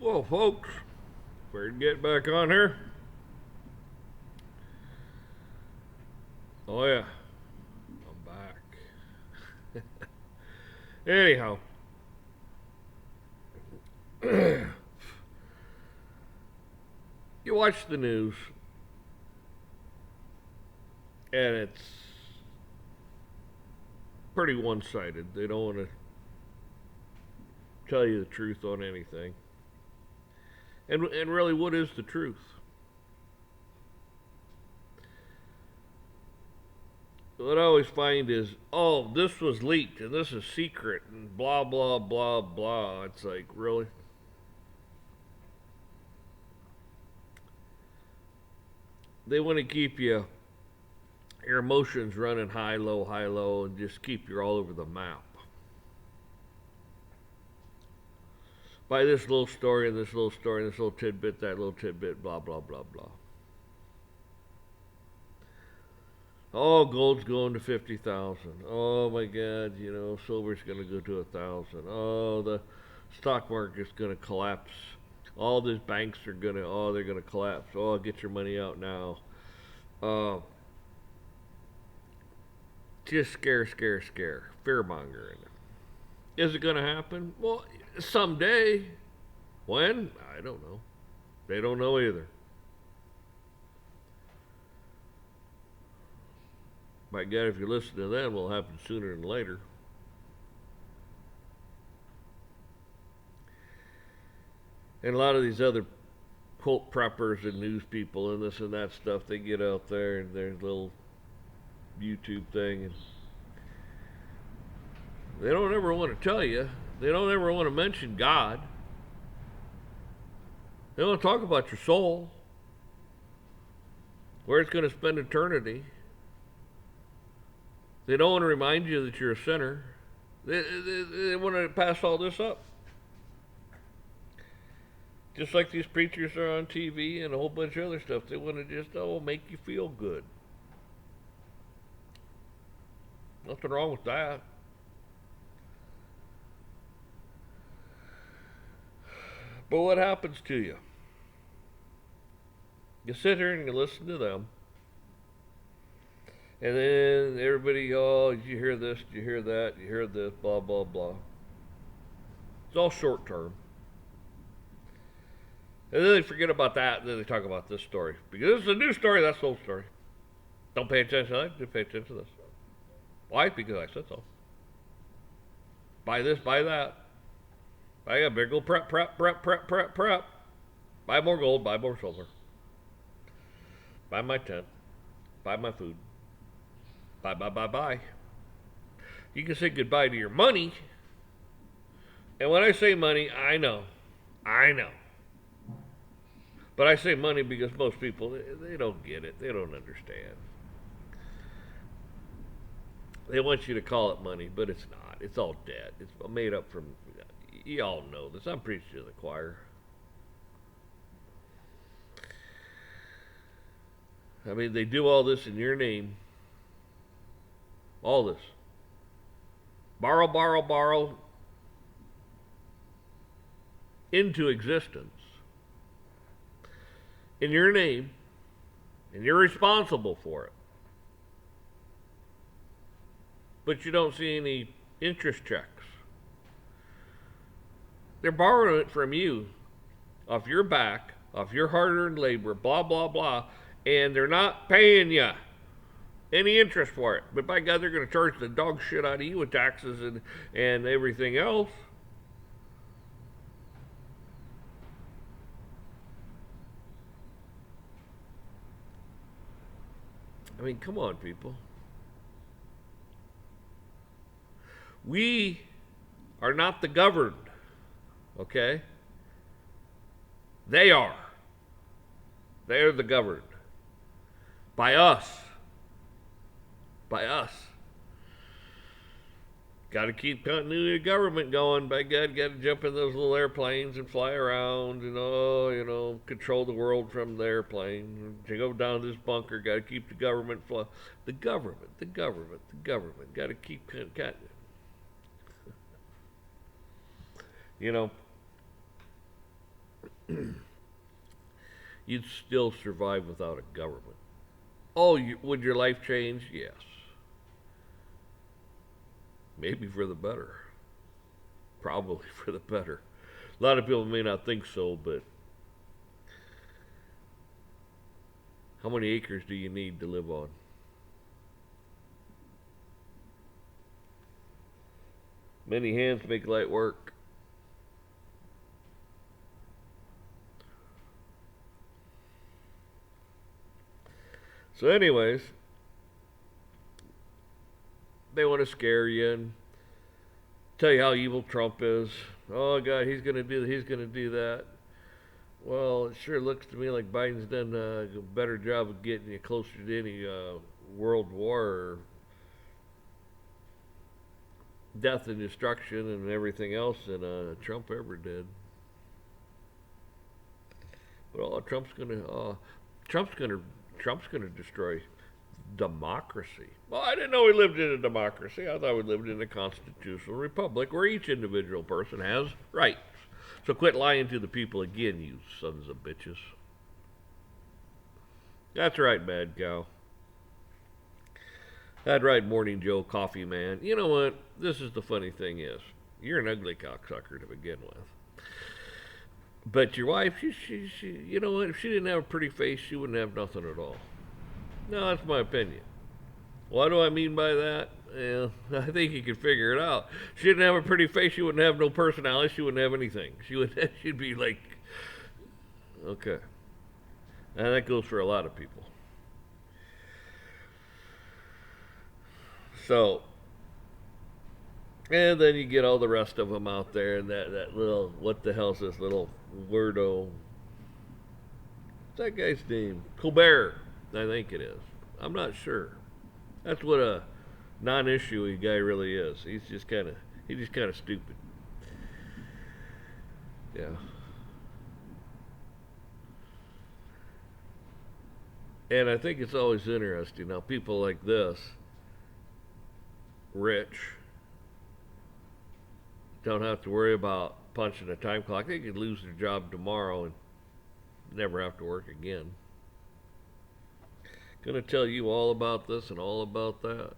Well, folks, we're get back on here. Oh yeah, I'm back. Anyhow, you watch the news, and it's pretty one-sided. They don't want to tell you the truth on anything. And really, what is the truth? What I always find is, oh, this was leaked and this is secret and blah blah blah blah. It's like, really? They want to keep your emotions running high low, and just keep you all over the map. By this little story and this little story and this little tidbit, that little tidbit, blah blah blah blah. Oh, gold's going to 50,000. Oh my God, silver's going to go to 1,000. Oh, the stock market's going to collapse. All these banks are going to, they're going to collapse. Oh, get your money out now. Uh, just scare, fear mongering. Is it going to happen? Well, someday. When? I don't know. They don't know either. By God, if you listen to them, it will happen sooner than later. And a lot of these other quote preppers and news people and this and that stuff, they get out there and their little YouTube thing, and they don't ever want to tell you. They don't ever want to mention God. They want to talk about your soul, where it's going to spend eternity. They don't want to remind you that you're a sinner. They want to pass all this up. Just like these preachers are on TV and a whole bunch of other stuff. They want to just, make you feel good. Nothing wrong with that. But what happens to you? You sit here and you listen to them. And then everybody, did you hear this? Did you hear that? Did you hear this? Blah, blah, blah. It's all short term. And then they forget about that, and then they talk about this story. Because this is a new story, that's the old story. Don't pay attention to that, just pay attention to this. Why? Because I said so. Buy this, buy that. Buy a big old prep. Buy more gold, buy more silver. Buy my tent. Buy my food. Buy. You can say goodbye to your money. And when I say money, I know. But I say money because most people, they don't get it. They don't understand. They want you to call it money, but it's not. It's all debt. It's made up from, you all know this. I'm preaching to the choir. I mean, they do all this in your name. All this. Borrow into existence in your name, and you're responsible for it. But you don't see any interest checks. They're borrowing it from you, off your back, off your hard-earned labor, blah, blah, blah, and they're not paying you any interest for it. But by God, they're going to charge the dog shit out of you with taxes and everything else. I mean, come on, people. We are not the governed, okay? They are. They are the governed. By us. Got to keep continuity of government going. By God, got to jump in those little airplanes and fly around and, control the world from the airplane. To go down to this bunker, got to keep the government flow. The government. Got to keep you'd still survive without a government. Oh, would your life change? Yes. Maybe for the better. Probably for the better. A lot of people may not think so, but how many acres do you need to live on? Many hands make light work. So, anyways, they want to scare you and tell you how evil Trump is. Oh God, he's gonna do. He's gonna do that. Well, it sure looks to me like Biden's done a better job of getting you closer to any world war or death and destruction and everything else than Trump ever did. But Trump's gonna, Trump's gonna destroy democracy. Well, I didn't know we lived in a democracy. I thought we lived in a constitutional republic where each individual person has rights. So quit lying to the people again, you sons of bitches. That's right, Mad Cow. That's right, Morning Joe Coffee Man. You know what? This is the funny thing is, you're an ugly cocksucker to begin with. But your wife, you know what? If she didn't have a pretty face, she wouldn't have nothing at all. No, that's my opinion. What do I mean by that? Yeah, I think you can figure it out. She didn't have a pretty face. She wouldn't have no personality. She wouldn't have anything. She'd be like, okay. And that goes for a lot of people. So, and then you get all the rest of them out there, and that little, what the hell's this little weirdo? What's that guy's name? Colbert, I think it is. I'm not sure. That's what a non-issue guy really is. He's just kind of stupid. Yeah. And I think it's always interesting now. People like this, rich, don't have to worry about punching a time clock. They could lose their job tomorrow and never have to work again. Going to tell you all about this and all about that.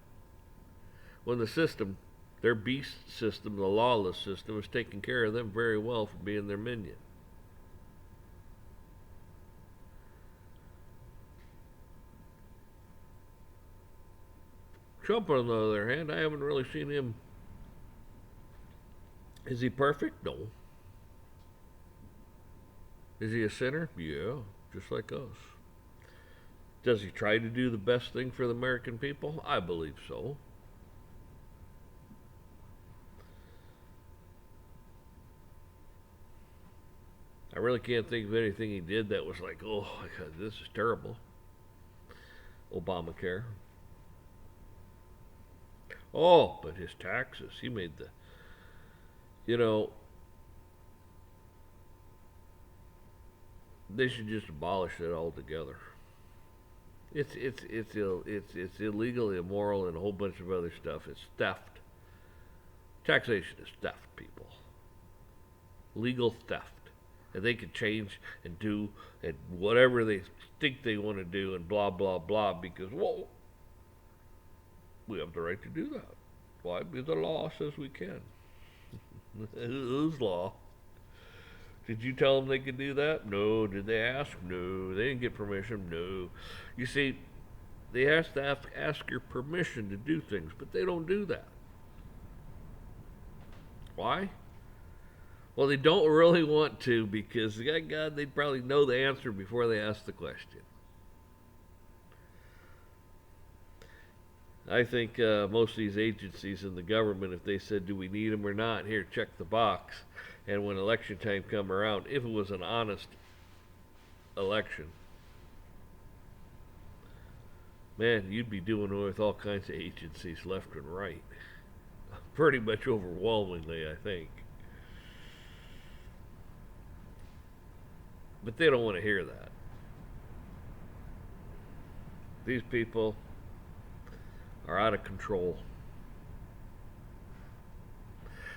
When the system, their beast system, the lawless system, is taking care of them very well for being their minion. Trump, on the other hand, I haven't really seen him. Is he perfect? No. Is he a sinner? Yeah, just like us. Does he try to do the best thing for the American people? I believe so. I really can't think of anything he did that was like, oh, God, this is terrible. Obamacare. Oh, but his taxes. He made the, you know, they should just abolish it altogether. It's illegal, immoral, and a whole bunch of other stuff. It's theft. Taxation is theft, people. Legal theft. And they can change and do and whatever they think they want to do and blah blah blah because whoa, we have the right to do that. Why? Because the law says we can. Whose law? Did you tell them they could do that? No. Did they ask? No. They didn't get permission? No. You see, they have to ask your permission to do things, but they don't do that. Why? Well, they don't really want to because, God, they'd probably know the answer before they ask the question. I think most of these agencies in the government, if they said, do we need them or not, here, check the box. And when election time come around, if it was an honest election, man, you'd be doing away with all kinds of agencies left and right. Pretty much overwhelmingly, I think. But they don't want to hear that. These people are out of control.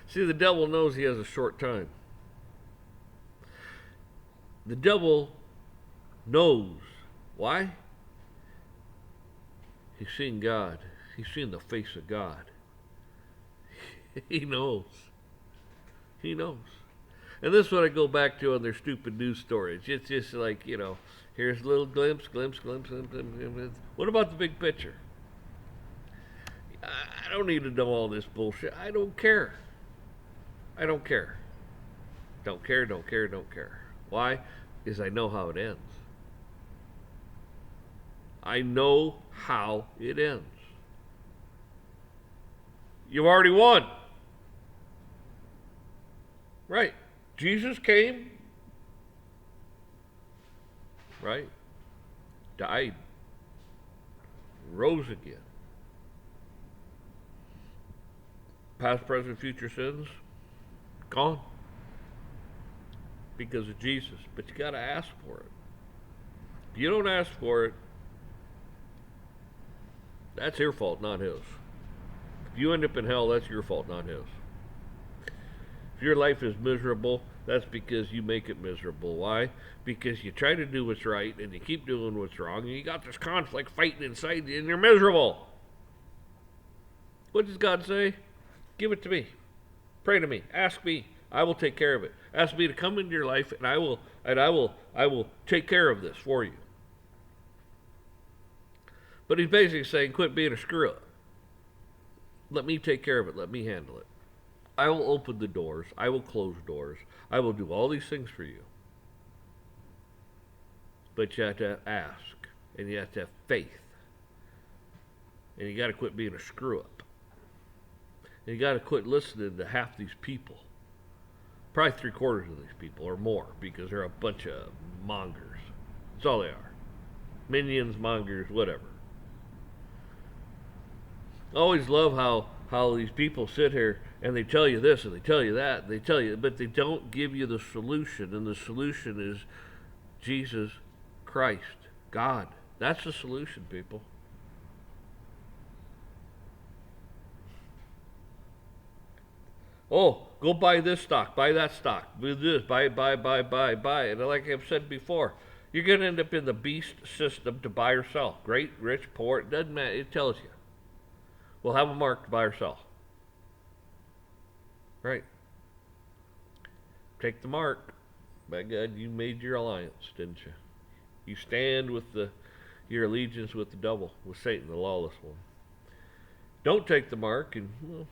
See, the devil knows he has a short time. The devil knows. Why? He's seen God. He's seen the face of God. He knows. He knows. And this is what I go back to on their stupid news stories. It's just like, here's a little glimpse. What about the big picture? I don't need to know all this bullshit. I don't care. I don't care. Don't care. Why? Because I know how it ends. I know how it ends. You've already won. Right. Jesus came. Right. Died. Rose again. Past, present, future sins, gone. Because of Jesus. But you got to ask for it. If you don't ask for it, that's your fault, not his. If you end up in hell, that's your fault, not his. If your life is miserable, that's because you make it miserable. Why? Because you try to do what's right and you keep doing what's wrong and you got this conflict fighting inside you and you're miserable. What does God say? Give it to me. Pray to me. Ask me. I will take care of it. Ask me to come into your life and I will take care of this for you. But he's basically saying, quit being a screw up. Let me take care of it. Let me handle it. I will open the doors. I will close doors. I will do all these things for you. But you have to ask. And you have to have faith. And you got to quit being a screw up. And you got to quit listening to half these people. Probably 3/4 of these people or more. Because they're a bunch of mongers. That's all they are. Minions, mongers, whatever. I always love how these people sit here and they tell you this and they tell you that, and they tell you, but they don't give you the solution, and the solution is Jesus Christ, God. That's the solution, people. Oh, go buy this stock, buy that stock, do this, buy. And like I've said before, you're going to end up in the beast system to buy or sell. Great, rich, poor, it doesn't matter. It tells you. We'll have a mark to buy or sell. Right. Take the mark. By God, you made your alliance, didn't you? You stand with your allegiance with the devil, with Satan, the lawless one. Don't take the mark, and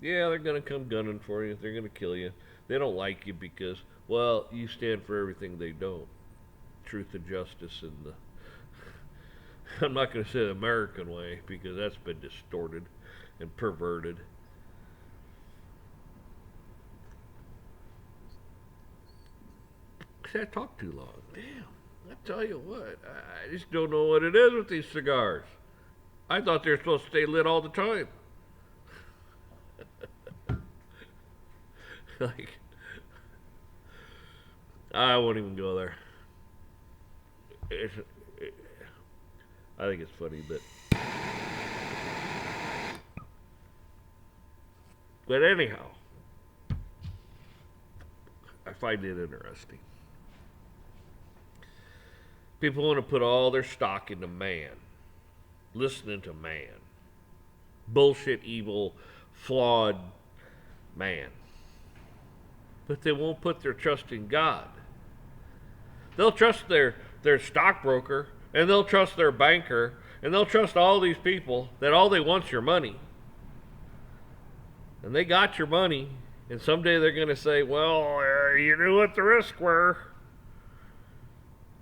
yeah, they're going to come gunning for you. They're going to kill you. They don't like you because, well, you stand for everything they don't. Truth and justice and the I'm not going to say the American way because that's been distorted and perverted. I talk too long. Damn. I tell you what, I just don't know what it is with these cigars. I thought they were supposed to stay lit all the time. Like, I won't even go there. I think it's funny, but anyhow, I find it interesting. People want to put all their stock into man, listening to man, bullshit, evil, flawed man, but they won't put their trust in God. They'll trust their stockbroker, and they'll trust their banker, and they'll trust all these people that all they want's your money. And they got your money, and someday they're going to say, well, you knew what the risks were.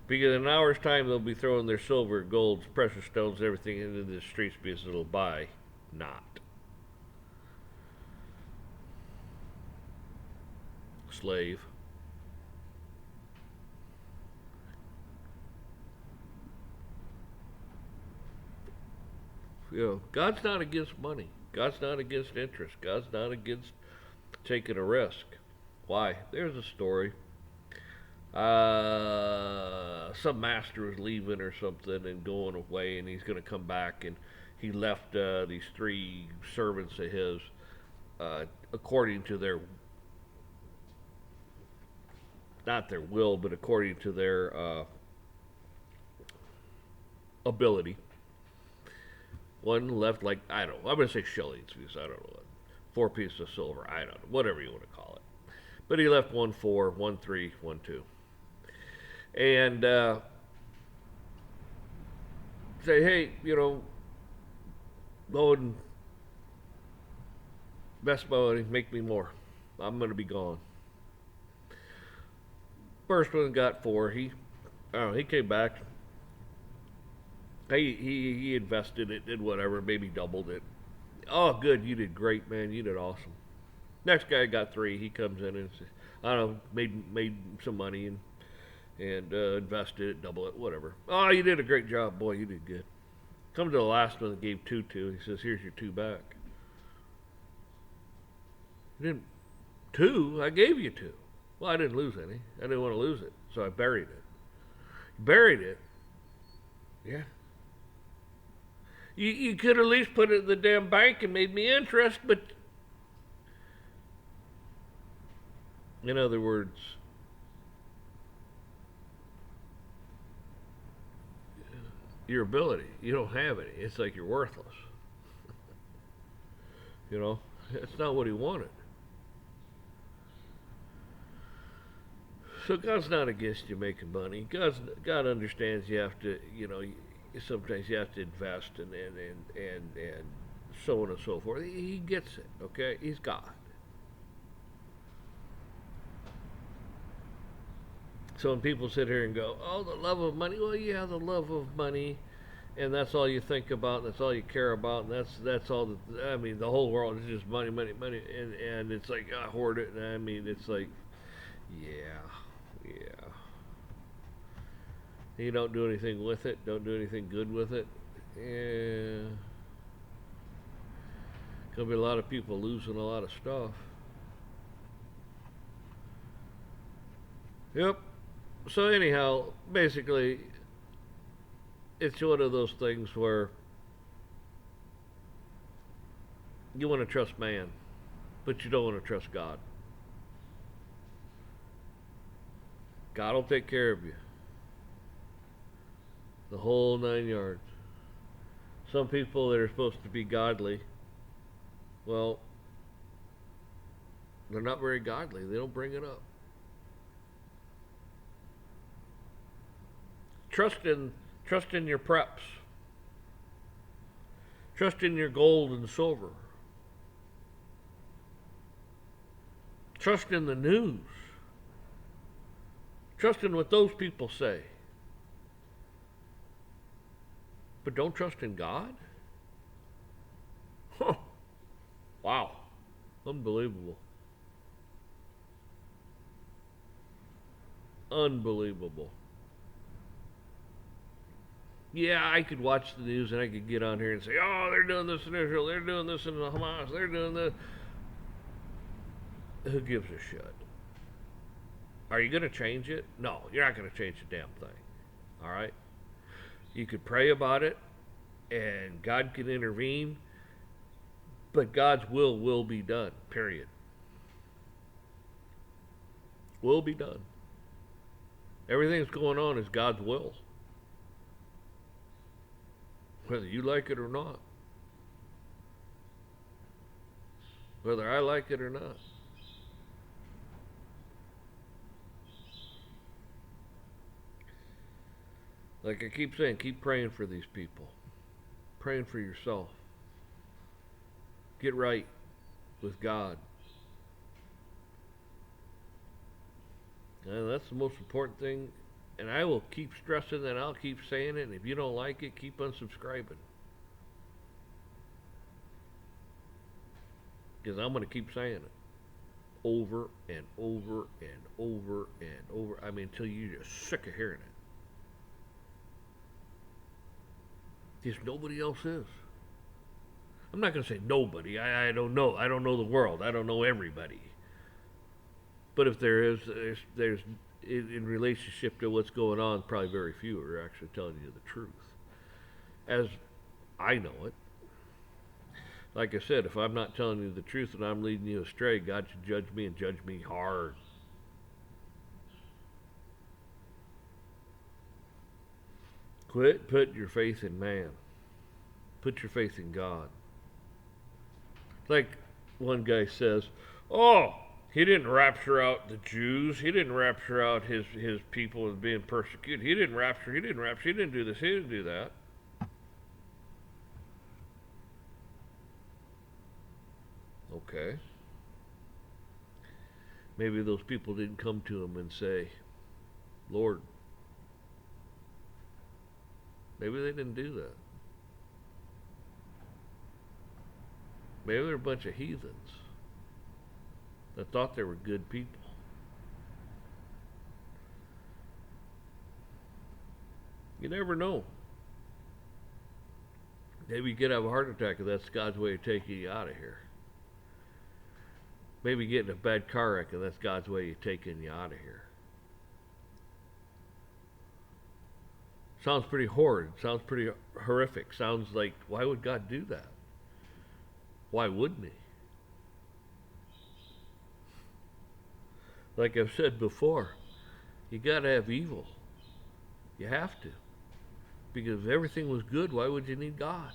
Because in an hour's time, they'll be throwing their silver, gold, precious stones, everything into the streets because it'll buy not. Slave. God's not against money. God's not against interest. God's not against taking a risk. Why? There's a story. Some master was leaving or something and going away, and he's going to come back, and he left these 3 servants of his according to their not their will, but according to their ability. One left like, I don't know, I'm going to say shillings because I don't know, 4 pieces of silver, I don't know, whatever you want to call it. But he left 1 4, 1 3, 1 2, and say, hey, go and invest my money, make me more. I'm going to be gone. First one got 4. I don't know, he came back. He invested it, did whatever, maybe doubled it. Oh, good, you did great, man. You did awesome. Next guy got 3. He comes in and says, I don't know, made some money and invested it, double it, whatever. Oh, you did a great job, boy. You did good. Come to the last one that gave 2 to. He says, here's your 2 back. You didn't 2? I gave you 2. Well, I didn't lose any. I didn't want to lose it, so I buried it. Buried it? Yeah. You could at least put it in the damn bank and made me interest, but in other words, your ability, you don't have any. It's like you're worthless. That's not what he wanted. So God's not against you making money. God understands you have to, sometimes you have to invest and so on and so forth. He gets it, okay? He's God. So when people sit here and go, oh, the love of money, well, yeah, the love of money, and that's all you think about, and that's all you care about, and that's all the whole world is just money, money, money, and it's like, I hoard it, and it's like, yeah. You don't do anything with it, don't do anything good with it. Yeah. Gonna be a lot of people losing a lot of stuff. Yep. So anyhow, basically, it's one of those things where you want to trust man, but you don't want to trust God. God will take care of you. The whole 9 yards. Some people that are supposed to be godly, well, they're not very godly. They don't bring it up. Trust in your preps. Trust in your gold and silver. Trust in the news. Trust in what those people say. But don't trust in God? Huh. Wow. Unbelievable. Unbelievable. Yeah, I could watch the news and I could get on here and say, oh, they're doing this in Israel, they're doing this in Hamas, they're doing this. Who gives a shit? Are you going to change it? No, you're not going to change a damn thing. All right? You could pray about it, and God can intervene, but God's will be done, period. Will be done. Everything that's going on is God's will. Whether you like it or not. Whether I like it or not. Like I keep saying, keep praying for these people. Praying for yourself. Get right with God. And that's the most important thing. And I will keep stressing that. I'll keep saying it. And if you don't like it, keep unsubscribing. Because I'm going to keep saying it. Over and over and over and over. Until you're just sick of hearing it. Because nobody else is. I'm not going to say nobody. I don't know. I don't know the world. I don't know everybody. But if there is, there's in relationship to what's going on, probably very few are actually telling you the truth. As I know it. Like I said, if I'm not telling you the truth and I'm leading you astray, God should judge me and judge me hard. Quit putting your faith in man. Put your faith in God. Like one guy says, oh, he didn't rapture out the Jews. He didn't rapture out his people as being persecuted. He didn't rapture. He didn't do this. He didn't do that. Okay. Maybe those people didn't come to him and say, Lord. Maybe they didn't do that. Maybe they're a bunch of heathens that thought they were good people. You never know. Maybe you could have a heart attack and that's God's way of taking you out of here. Maybe you get in a bad car wreck and that's God's way of taking you out of here. Sounds pretty horrid. Sounds pretty horrific. Sounds like, why would God do that? Why wouldn't he? Like I've said before, you gotta have evil. You have to. Because if everything was good, why would you need God?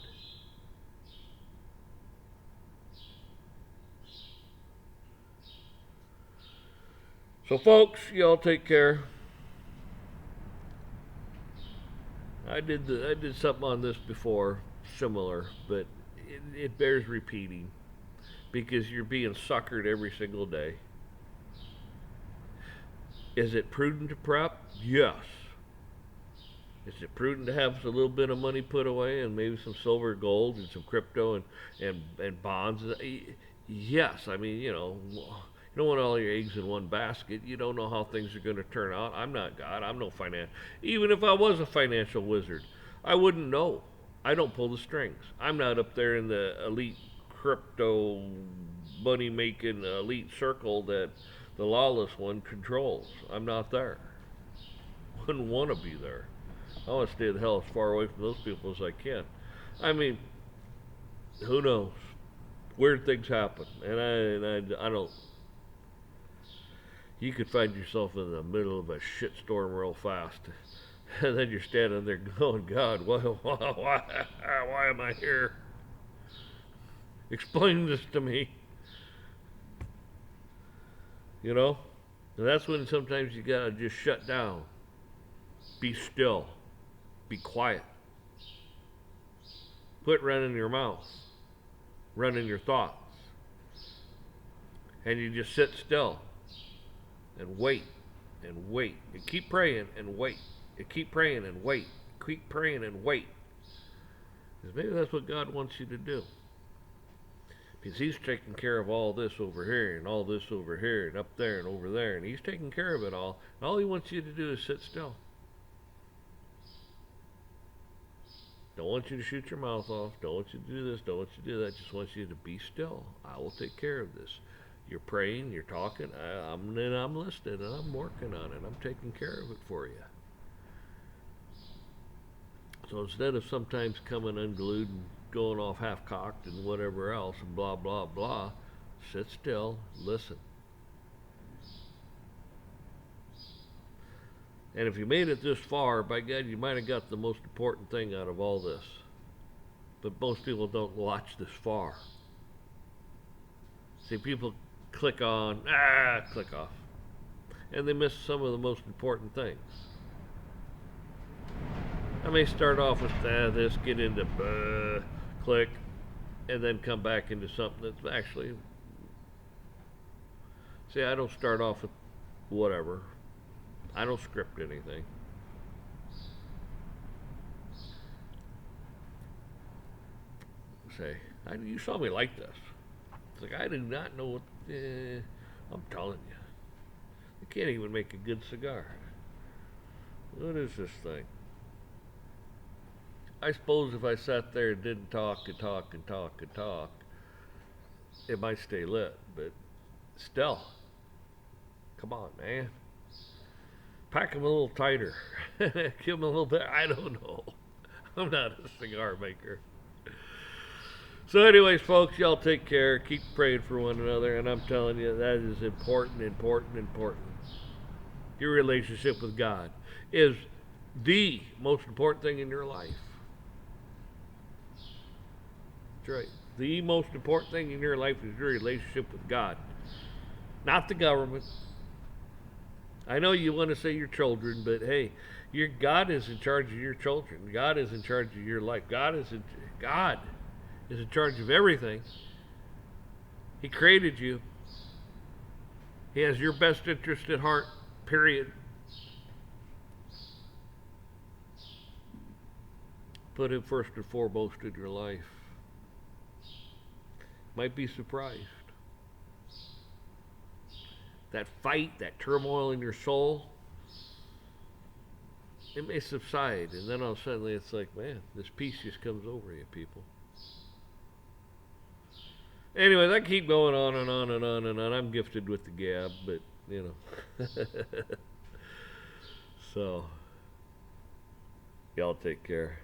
So folks, y'all take care. I did something on this before, similar, but it bears repeating because you're being suckered every single day. Is it prudent to prep? Yes. Is it prudent to have a little bit of money put away and maybe some silver, gold, and some crypto and bonds? Yes. I mean, you don't want all your eggs in one basket. You don't know how things are going to turn out. I'm not God. I'm no financial. Even if I was a financial wizard, I wouldn't know. I don't pull the strings. I'm not up there in the elite crypto money making elite circle that the lawless one controls. I'm not there. Wouldn't want to be there. I want to stay the hell as far away from those people as I can. I mean, who knows? Weird things happen, and I don't. You could find yourself in the middle of a shitstorm real fast, and then you're standing there going, God, why am I here? Explain this to me. You know? And that's when sometimes you gotta just shut down. Be still. Be quiet. Quit running your mouth. Running your thoughts. And you just sit still. And wait. And wait. And keep praying and wait. And keep praying and wait. Keep praying and wait. Because maybe that's what God wants you to do. Because he's taking care of all this over here and all this over here and up there and over there. And he's taking care of it all. And all he wants you to do is sit still. Don't want you to shoot your mouth off. Don't want you to do this. Don't want you to do that. Just want you to be still. I will take care of this. You're praying. You're talking. I'm listening and I'm working on it. I'm taking care of it for you. So instead of sometimes coming unglued and going off half-cocked and whatever else and blah, blah, blah, sit still, listen. And if you made it this far, by God, you might have got the most important thing out of all this. But most people don't watch this far. See, people click on, click off. And they miss some of the most important things. I may start off with this, get into click, and then come back into something that's actually... See, I don't start off with whatever. I don't script anything. Say, you saw me like this. It's like, I do not know what... I'm telling you. You can't even make a good cigar. What is this thing? I suppose if I sat there and didn't talk and talk and talk and talk, it might stay lit, but still, come on, man. Pack them a little tighter. Give them a little bit, I don't know. I'm not a cigar maker. So anyways, folks, y'all take care. Keep praying for one another, and I'm telling you, that is important, important, important. Your relationship with God is The most important thing in your life. That's right. The most important thing in your life is your relationship with God, not the government. I know you want to say your children, but hey, your God is in charge of your children. God is in charge of your life. God is in charge of everything. He created you. He has your best interest at heart. Period. Put him first and foremost in your life. Might be surprised. That fight, that turmoil in your soul, it may subside, and then all of a sudden it's like, man, this peace just comes over you, people. Anyways, I keep going on and on and on and on. I'm gifted with the gab, but you know. So, y'all take care.